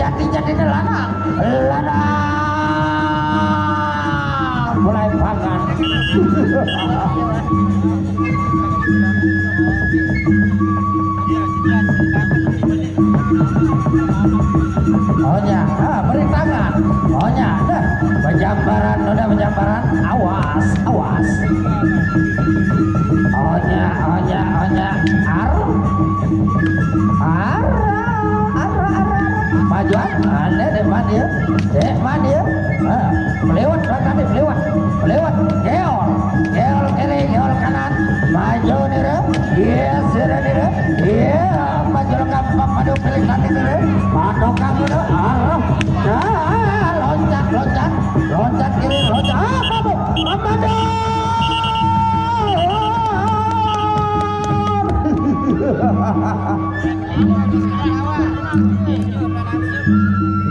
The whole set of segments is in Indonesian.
jadi lanang mulai pangan. Ohnya, beri tangan. Ohnya, dah penjambaran, udah penjambaran. Awas, awas. Ohnya, majuan, dek mana dia, melewat tadi, melewat, geol kiri, geol kanan, maju nih, yes, nih, maju lengkap, maju pilih tadi nih, padokang nih, loncat kiri, maju.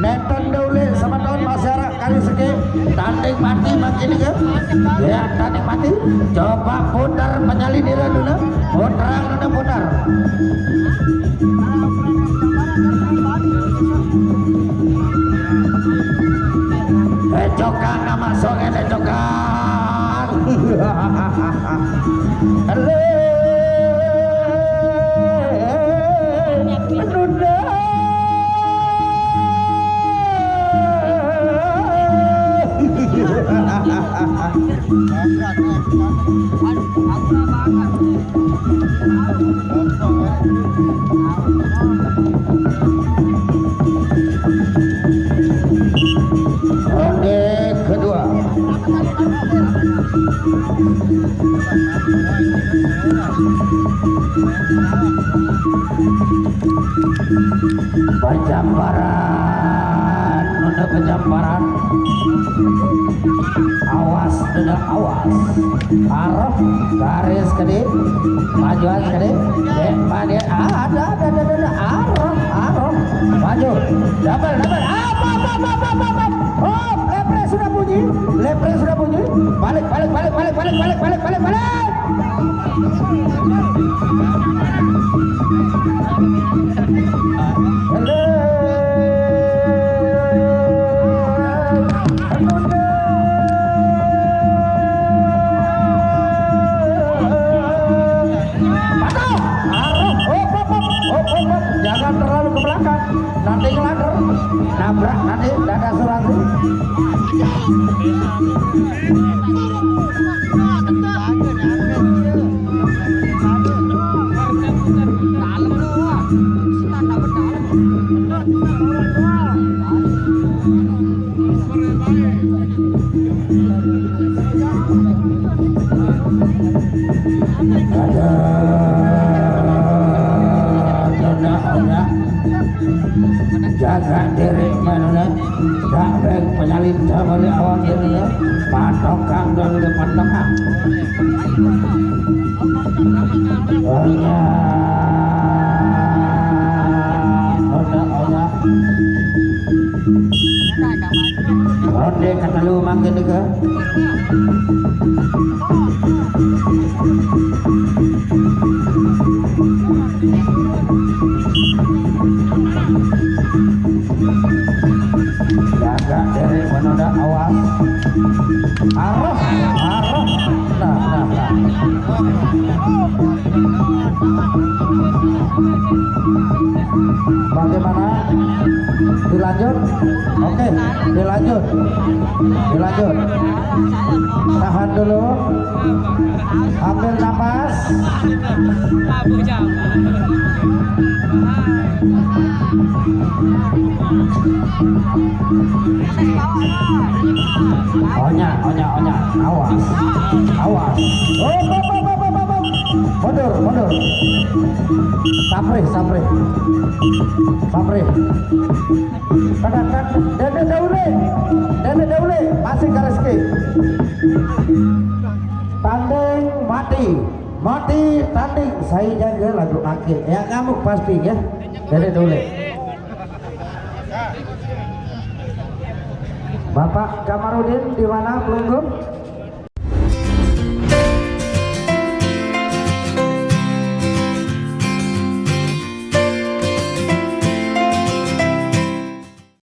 Nonton dulu sama tahun masyarakat kali segi tanding mati makin ke ya tanding mati coba putar penyalin diri dulu putar ecokan nama songen ecokan halo ronde kedua penjambaran untuk penjambaran awas arah garis kedip majuan kedip mana ada arah maju double oh lepre sudah bunyi balik jangan terlalu ke belakang nanti ngelanggar nabrak nanti dada surasi jaga diri mana tak baik penyalin sama awal ini ya patokan dan patokan ohnya ronde kata lu makin ke jaga dari menoda awas arah nah bagaimana dilanjut oke dilanjut tahan dulu ambil nafas ohnya awas mundur sapri kadang-kadang dene daule masih gareski tanding mati tanding saya jaga lagu akhir ya kamu pasti ya dene daule Bapak Kamarudin di mana pelunggup?